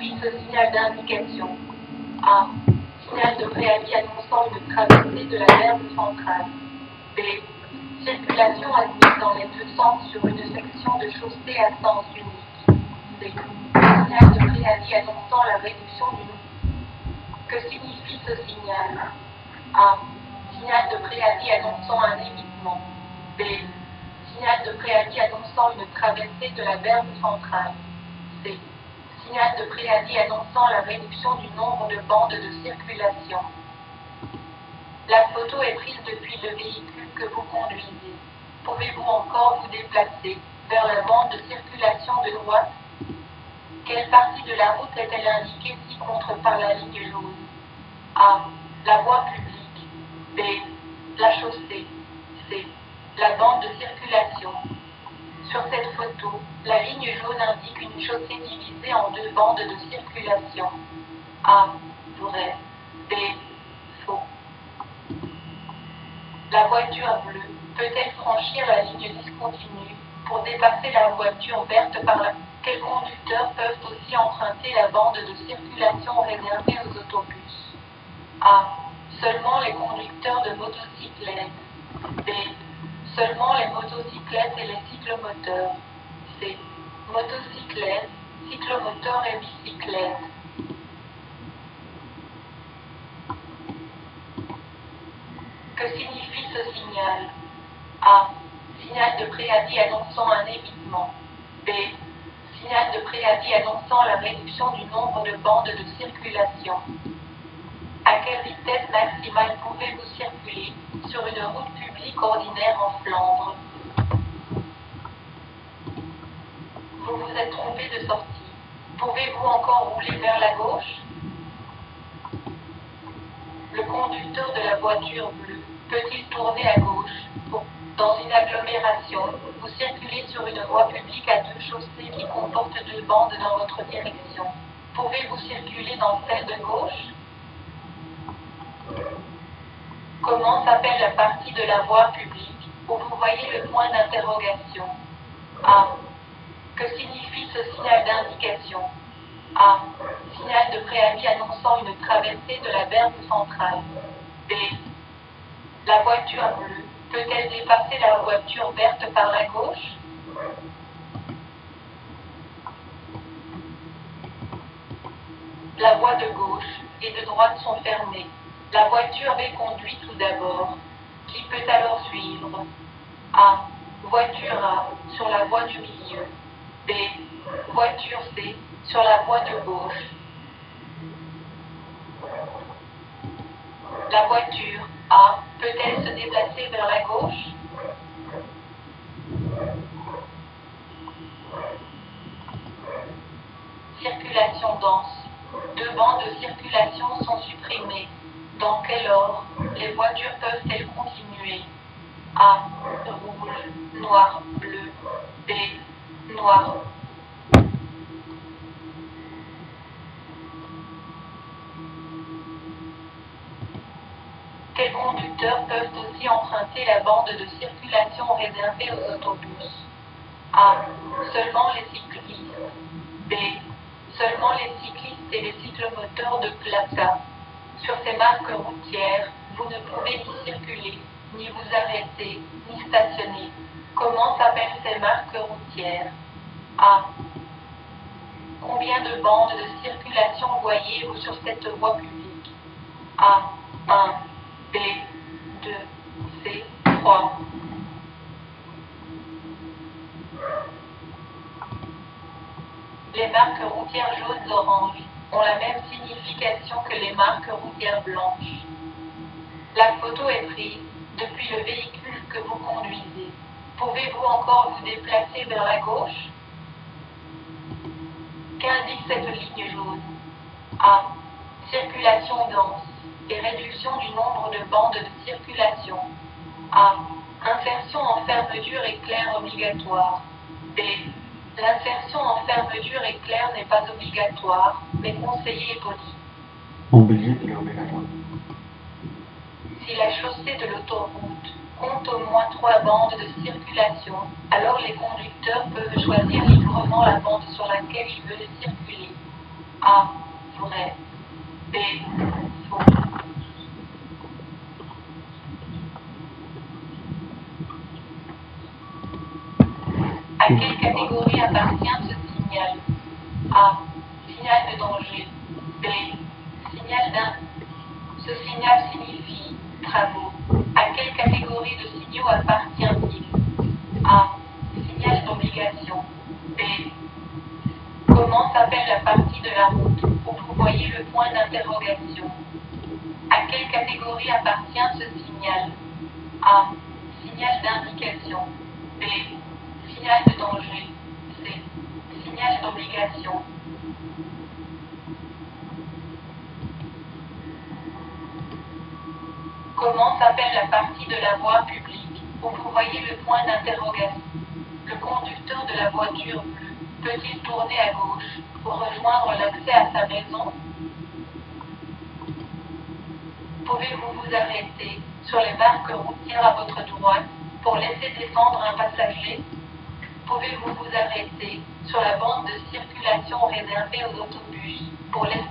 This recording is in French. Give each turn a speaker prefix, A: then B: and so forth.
A: signifie ce signal d'indication? A. Signal de préavis annonçant une traversée de la berge centrale. B. Circulation admise dans les deux sens sur une section de chaussée à sens unique. C. Signal de préavis annonçant la réduction du nombre. Que signifie ce signal? A. Signal de préavis annonçant un évitement. B. Signal de préavis annonçant une traversée de la berge centrale. C. Signal de préavis annonçant la réduction du nombre de bandes de circulation. La photo est prise depuis le véhicule que vous conduisez. Pouvez-vous encore vous déplacer vers la bande de circulation de droite? Quelle partie de la route est-elle indiquée ci-contre par la ligne jaune? A. La voie publique. B. La chaussée. C. La bande de circulation. Sur cette photo, la ligne jaune indique une chaussée divisée en deux bandes de circulation. A. Vrai. B. Faux. La voiture bleue peut-elle franchir la ligne discontinue pour dépasser la voiture verte par là? Quels conducteurs peuvent aussi emprunter la bande de circulation réservée aux autobus? A. Seulement les conducteurs de motocyclettes. B. Seulement les motocyclettes et les cyclomoteurs. C. Motocyclettes, cyclomoteurs et bicyclettes. Que signifie ce signal? A. Signal de préavis annonçant un évitement. B. Signal de préavis annonçant la réduction du nombre de bandes de circulation. À quelle vitesse maximale pouvez-vous circuler sur une route publique ordinaire en Flandre? Vous vous êtes trompé de sortie. Pouvez-vous encore rouler vers la gauche? Le conducteur de la voiture bleue peut-il tourner à gauche? Dans une agglomération, vous circulez sur une voie publique à deux chaussées qui comportent deux bandes dans votre direction. Pouvez-vous circuler dans celle de gauche? Comment s'appelle la partie de la voie publique où vous voyez le point d'interrogation? A. Que signifie ce signal d'indication? A. Signal de préavis annonçant une traversée de la berge centrale. B. La voiture bleue peut-elle dépasser la voiture verte par la gauche? La voie de gauche et de droite sont fermées. La voiture B conduit tout d'abord. Qui peut alors suivre? A. Voiture A sur la voie du milieu. B. Voiture C sur la voie de gauche. La voiture A peut-elle se déplacer vers la gauche? Circulation dense. Deux bandes de circulation sont supprimées. Dans quel ordre les voitures peuvent-elles continuer? A. Rouge, noir, bleu. B. Noir. Quels conducteurs peuvent aussi emprunter la bande de circulation réservée aux autobus? A. Seulement les cyclistes. B. Seulement les cyclistes et les cyclomoteurs de classe A. Sur ces marques routières, vous ne pouvez ni circuler, ni vous arrêter, ni stationner. Comment s'appellent ces marques routières? A. Combien de bandes de circulation voyez-vous sur cette voie publique? A. 1. B. 2. C. 3. Les marques routières jaunes-oranges ont la même signification que les marques routières blanches. La photo est prise depuis le véhicule que vous conduisez. Pouvez-vous encore vous déplacer vers la gauche? Qu'indique cette ligne jaune? A. Circulation dense et réduction du nombre de bandes de circulation. A. Insertion en fermeture éclair obligatoire. B. L'insertion en fermeture éclair n'est pas obligatoire, mais conseillée et polie.
B: En Belgique, il est obligatoire.
A: Si la chaussée de l'autoroute compte au moins 3 bandes de circulation, alors les conducteurs peuvent choisir librement la bande sur laquelle ils veulent circuler. A. Vrai. B. Faux. À quelle catégorie appartient ce signal? A. Signal de danger. B. Signal d'un. Ce signal signifie travaux. À quelle catégorie de signaux appartient-il? A. Signal d'obligation. B. Comment s'appelle la partie de la route où vous voyez le point d'interrogation? À quelle catégorie appartient ce signal? A. Signal d'indication. B. Signal de danger. C. Signal d'obligation. Comment s'appelle la partie de la voie publique où vous voyez le point d'interrogation? Le conducteur de la voiture bleue peut-il tourner à gauche pour rejoindre l'accès à sa maison? Pouvez-vous vous arrêter sur les marques routières à votre droite pour laisser descendre un passager? Pouvez-vous vous arrêter sur la bande de circulation réservée aux autobus pour laisser